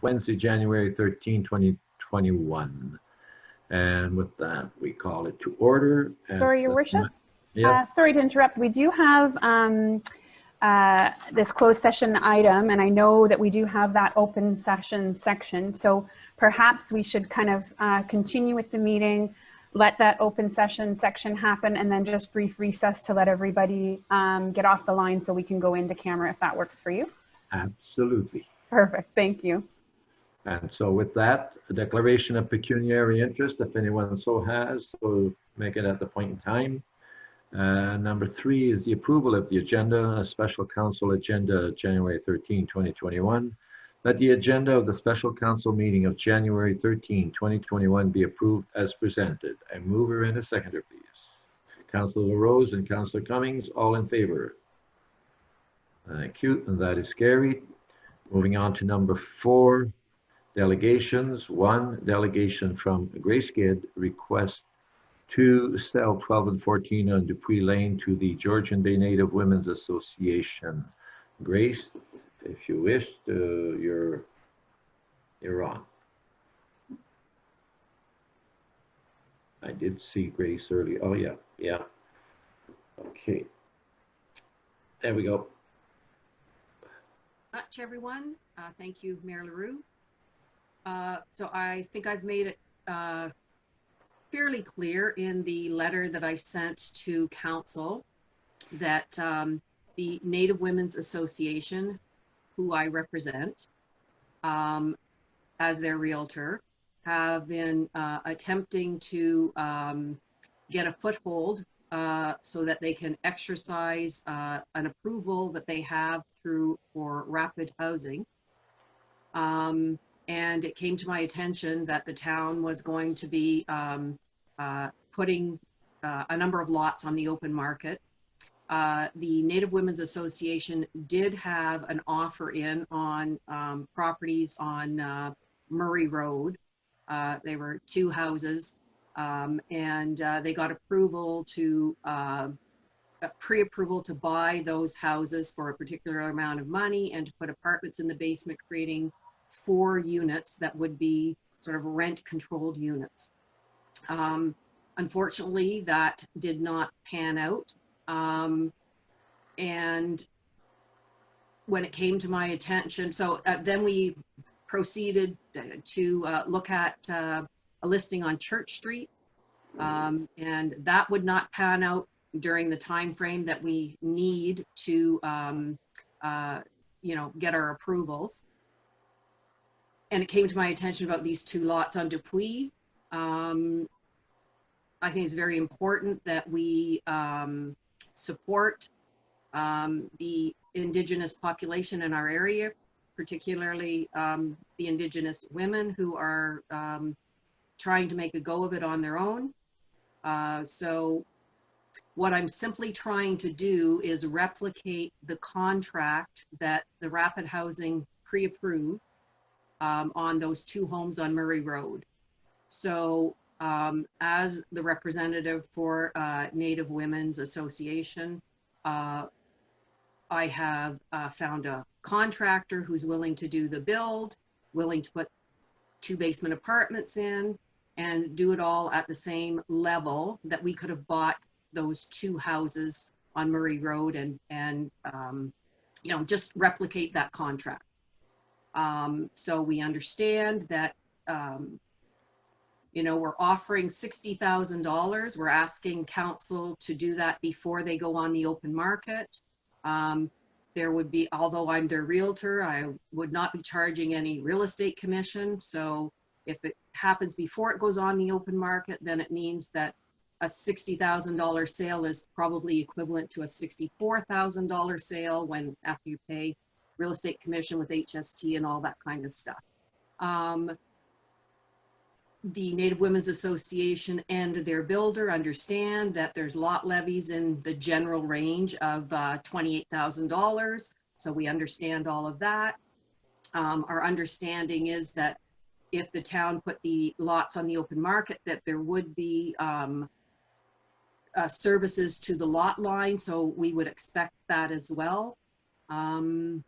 Wednesday, January 13, 2021. And with that, we call it to order. Sorry, Your Worship. Yes. Sorry to interrupt. We do have this closed session item, and I know that we do have that open session section. So perhaps we should kind of continue with the meeting, let that open session section happen, and then just brief recess to let everybody get off the line so we can go into camera if that works for you. Absolutely. Perfect. Thank you. And so with that, a declaration of pecuniary interest, if anyone so has, we'll make it at the point in time. Number 3 is the approval of the agenda, a special council agenda, January 13, 2021. That the agenda of the special council meeting of January 13, 2021 be approved as presented. A mover and a seconder, please. Councillor Rose and Councillor Cummings, all in favor. Thank you, and that is carried. Moving on to number 4, delegations. 1, delegation from Grace Kidd, request to sell 12 and 14 on Dupuis Lane to the Georgian Bay Native Women's Association. Grace, if you wish, you're on. I did see Grace early. Oh yeah, yeah. Okay. There we go. To everyone, thank you, Mayor Leroux. So I think I've made it fairly clear in the letter that I sent to council that the Native Women's Association, who I represent as their realtor, have been attempting to get a foothold so that they can exercise an approval that they have for rapid housing. And it came to my attention that the town was going to be putting a number of lots on the open market. The Native Women's Association did have an offer in on properties on Murray Road. They were 2 houses, and they got approval to pre-approval to buy those houses for a particular amount of money and to put apartments in the basement, creating 4 units that would be sort of rent-controlled units. Unfortunately, that did not pan out. And when it came to my attention, so then we proceeded to look at a listing on Church Street, and that would not pan out during the time frame that we need to, get our approvals. And it came to my attention about these 2 lots on Dupuis. I think it's very important that we support the Indigenous population in our area, particularly the Indigenous women who are trying to make a go of it on their own. So what I'm simply trying to do is replicate the contract that the Rapid Housing pre-approved on those 2 homes on Murray Road. So as the representative for Native Women's Association, I have found a contractor who's willing to do the build, willing to put 2 basement apartments in and do it all at the same level that we could have bought those 2 houses on Murray Road and just replicate that contract. So we understand that, we're offering $60,000. We're asking council to do that before they go on the open market. There would be, although I'm their realtor, I would not be charging any real estate commission. So if it happens before it goes on the open market, then it means that a $60,000 sale is probably equivalent to a $64,000 sale when after you pay real estate commission with HST and all that kind of stuff. The Native Women's Association and their builder understand that there's lot levies in the general range of $28,000. So we understand all of that. Our understanding is that if the town put the lots on the open market, that there would be services to the lot line. So we would expect that as well. And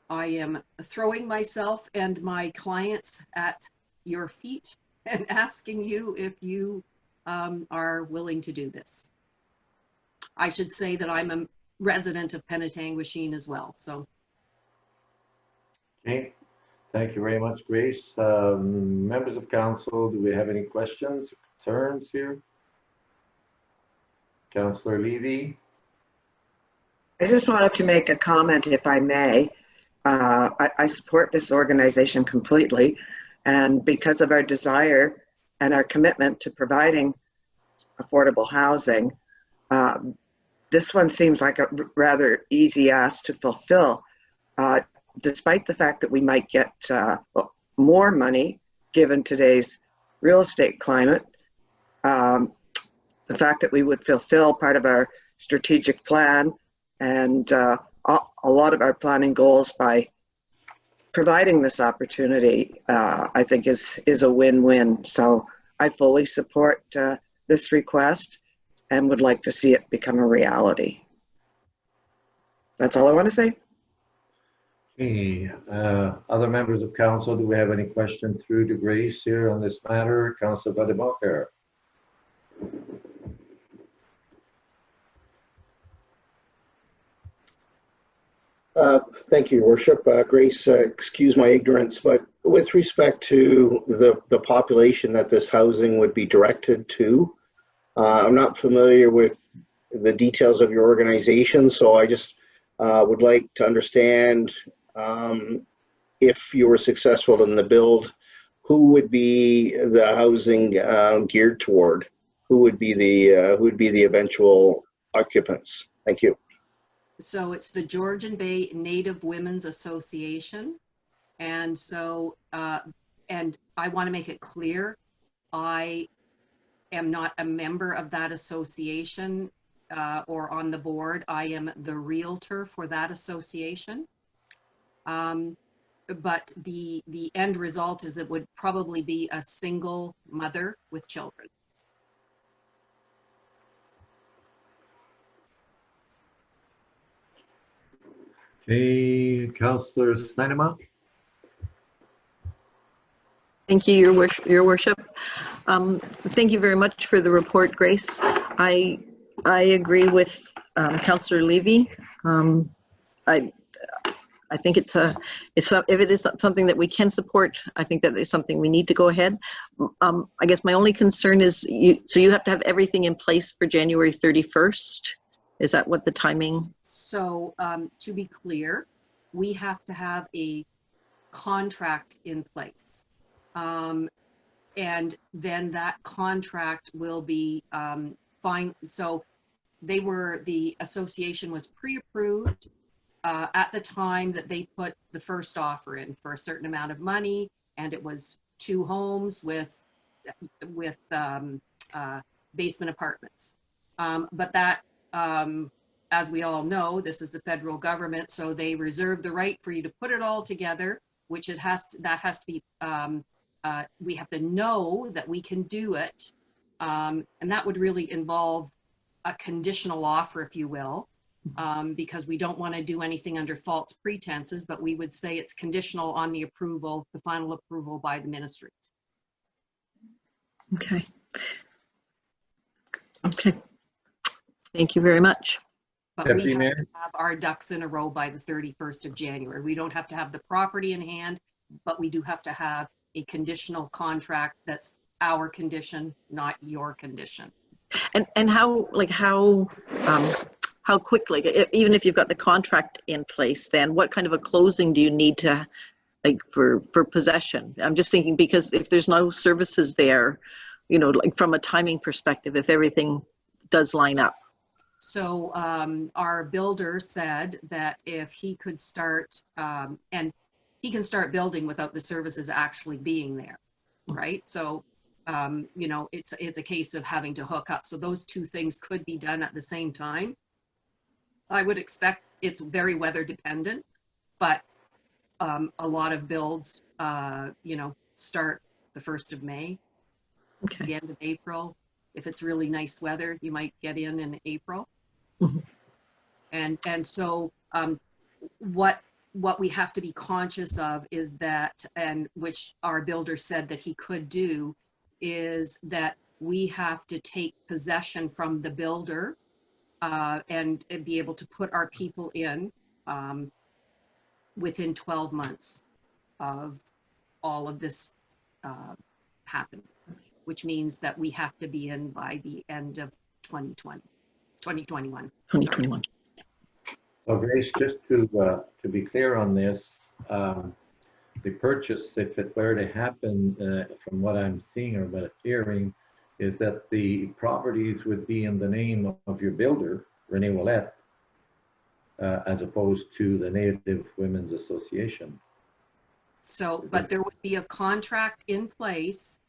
I am throwing myself and my clients at your feet and asking you if you are willing to do this. I should say that I'm a resident of Penetanguishene as well, so. Okay, thank you very much, Grace. Members of council, do we have any questions, concerns here? Councillor Levy? I just wanted to make a comment, if I may. I support this organization completely, and because of our desire and our commitment to providing affordable housing, this one seems like a rather easy ask to fulfill, despite the fact that we might get more money given today's real estate climate. The fact that we would fulfill part of our strategic plan and a lot of our planning goals by providing this opportunity, I think is a win-win. So I fully support this request and would like to see it become a reality. That's all I want to say. Okay, other members of council, do we have any questions through to Grace here on this matter? Councillor Vadebacher. Thank you, Your Worship. Grace, excuse my ignorance, but with respect to the population that this housing would be directed to, I'm not familiar with the details of your organization, so I just would like to understand if you were successful in the build, who would be the housing geared toward? Who would be the eventual occupants? Thank you. So it's the Georgian Bay Native Women's Association. And so, and I want to make it clear, I am not a member of that association or on the board. I am the realtor for that association. But the end result is it would probably be a single mother with children. Okay, Councillor Steinema. Thank you, Your Worship. Thank you very much for the report, Grace. I agree with Councillor Levy. I think if it is something that we can support, I think that is something we need to go ahead. I guess my only concern is you have to have everything in place for January 31st. Is that what the timing? So to be clear, we have to have a contract in place. And then that contract will be fine. So the association was pre-approved at the time that they put the first offer in for a certain amount of money, and it was 2 homes with basement apartments. But that, as we all know, this is the federal government, so they reserve the right for you to put it all together, which that has to be, we have to know that we can do it. And that would really involve a conditional offer, if you will, because we don't want to do anything under false pretenses, but we would say it's conditional on the final approval by the ministry. Okay. Okay. Thank you very much. But we have to have our ducks in a row by the 31st of January. We don't have to have the property in hand, but we do have to have a conditional contract that's our condition, not your condition. And how quickly, even if you've got the contract in place, then what kind of a closing do you need to, like, for possession? I'm just thinking, because if there's no services there, you know, like from a timing perspective, if everything does line up. So our builder said that if he could start, and he can start building without the services actually being there, right? So, you know, it's a case of having to hook up. So those 2 things could be done at the same time. I would expect it's very weather dependent, but a lot of builds, you know, start the 1st of May, Okay. the end of April. If it's really nice weather, you might get in April. Mm-hmm. And so what what we have to be conscious of is that, and which our builder said that he could do, is that we have to take possession from the builder and be able to put our people in within 12 months of all of this happening, which means that we have to be in by the end of 2021. 2021. So Grace, just to be clear on this, the purchase, if it were to happen, from what I'm seeing or what I'm hearing, is that the properties would be in the name of your builder, Renee Willette, as opposed to the Native Women's Association. So, but there would be a contract in place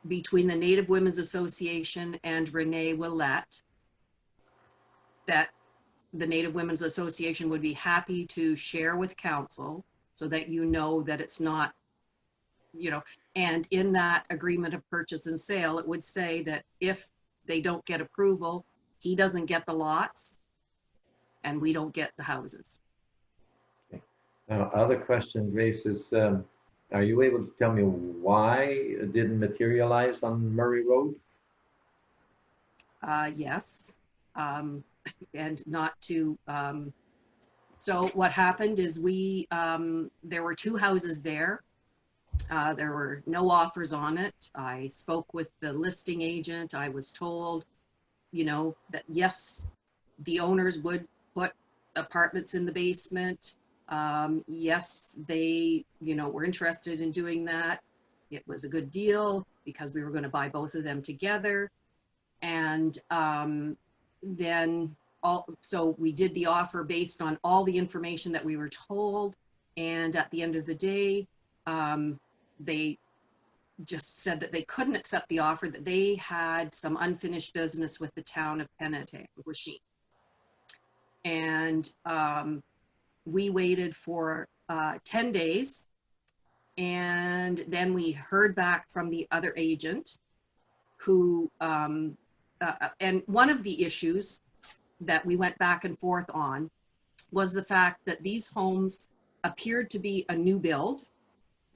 between the Native Women's Association and Renee Willette that the Native Women's Association would be happy to share with council so that you know that it's not, you know, and in that agreement of purchase and sale, it would say that if they don't get approval, he doesn't get the lots and we don't get the houses. Now, other question, Grace, is are you able to tell me why it didn't materialize on Murray Road? Yes, and not to, so what happened is we, there were 2 houses there. There were no offers on it. I spoke with the listing agent. I was told, you know, that yes, the owners would put apartments in the basement. Yes, they, you know, were interested in doing that. It was a good deal because we were going to buy both of them together. And then so we did the offer based on all the information that we were told. And at the end of the day, they just said that they couldn't accept the offer, that they had some unfinished business with the town of Penetanguishene. And we waited for 10 days. And then we heard back from the other agent who, and one of the issues that we went back and forth on was the fact that these homes appeared to be a new build.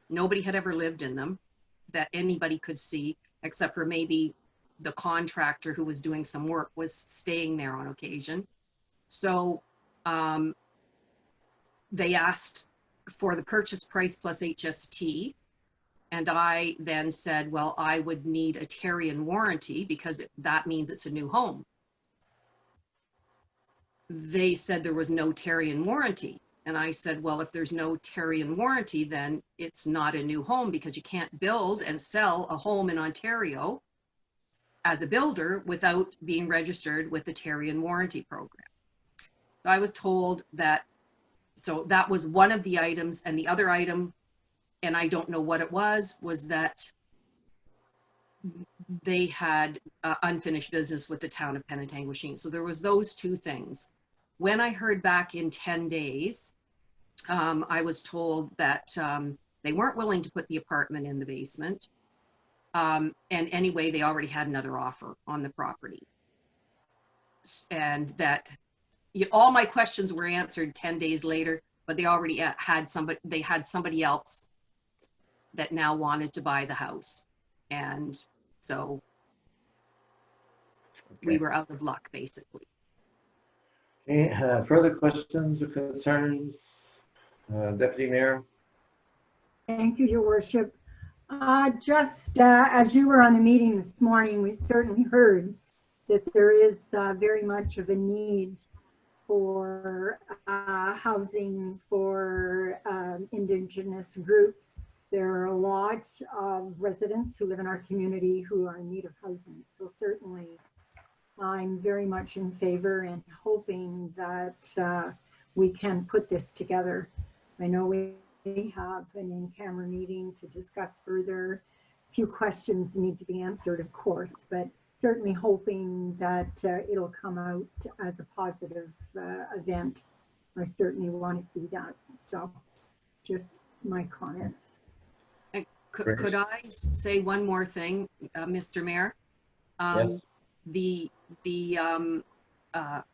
Nobody had ever lived in them that anybody could see, except for maybe the contractor who was doing some work was staying there on occasion. So they asked for the purchase price plus HST. And I then said, well, I would need a Terrian warranty because that means it's a new home. They said there was no Terrian warranty. And I said, well, if there's no Terrian warranty, then it's not a new home because you can't build and sell a home in Ontario as a builder without being registered with the Terrian warranty program. So I was told that, so that was one of the items. And the other item, and I don't know what it was that they had unfinished business with the town of Penetanguishene. So there was those 2 things. When I heard back in 10 days, I was told that they weren't willing to put the apartment in the basement. And anyway, they already had another offer on the property. And that all my questions were answered 10 days later, but they already had somebody else that now wanted to buy the house. And so we were out of luck, basically. Okay, further questions or concerns? Deputy Mayor? Thank you, Your Worship. Just as you were on the meeting this morning, we certainly heard that there is very much of a need for housing for Indigenous groups. There are a lot of residents who live in our community who are in need of housing. So certainly I'm very much in favor and hoping that we can put this together. I know we have an in-camera meeting to discuss further. A few questions need to be answered, of course, but certainly hoping that it'll come out as a positive event. I certainly want to see that. So just my comments. Could I say one more thing, Mr. Mayor? Yes. The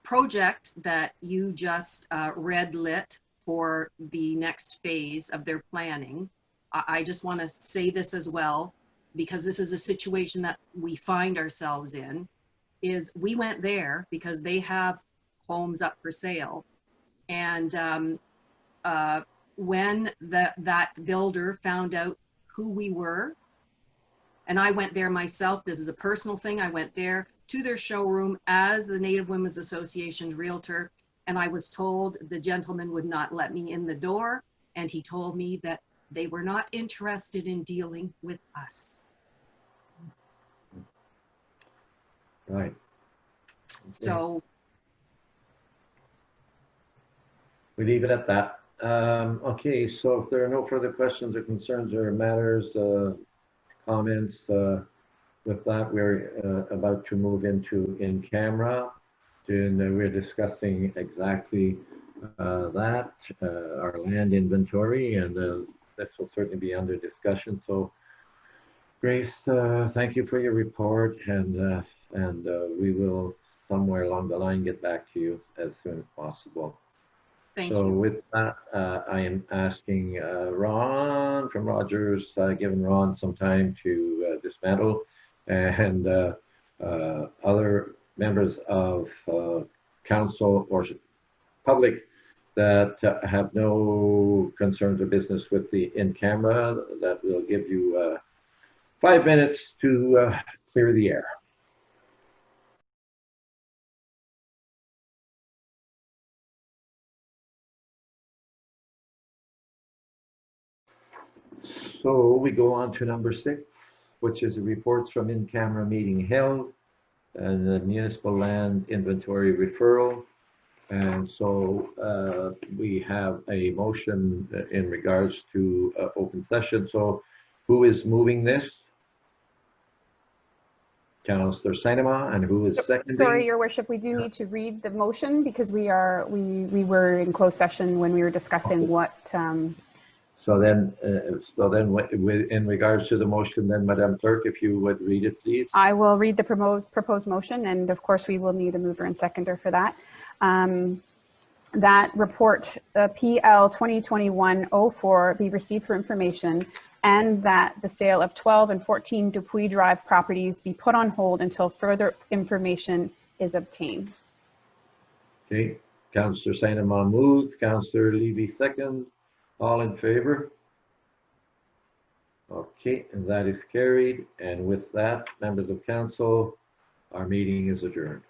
project that you just red lit for the next phase of their planning. I just want to say this as well, because this is a situation that we find ourselves in, is we went there because they have homes up for sale. And when that builder found out who we were, and I went there myself, this is a personal thing, I went there to their showroom as the Native Women's Association realtor, and I was told the gentleman would not let me in the door, and he told me that they were not interested in dealing with us. Right. So We leave it at that. Okay, so if there are no further questions or concerns or matters, comments, with that, we're about to move into in camera. And we're discussing exactly that, our land inventory, and this will certainly be under discussion. So Grace, thank you for your report, and we will somewhere along the line get back to you as soon as possible. thank So you. with that, I am asking Ron from Rogers, giving Ron some time to dismantle, and other members of council or public that have no concerns or business with the in-camera, that will give you 5 minutes to clear the air. So we go on to number 6, which is the reports from in-camera meeting held and the municipal land inventory referral. And so we have a motion in regards to open session. So who is moving this? Councillor Sainama, and who is seconding? Sorry, Your Worship, we do need to read the motion because we were in closed session when we were discussing what. So then, in regards to the motion, then, Madam Clerk, if you would read it, please. I will read the proposed motion, and of course, we will need a mover and seconder for that. That report, PL 2021-04, be received for information, and that the sale of 12 and 14 Dupuy Drive properties be put on hold until further information is obtained. Okay, Councillor Sainama moves, Councillor Levy seconds. All in favor? Okay, and that is carried. And with that, members of council, our meeting is adjourned.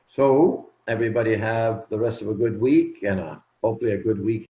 So everybody have the rest of a good week, and hopefully a good week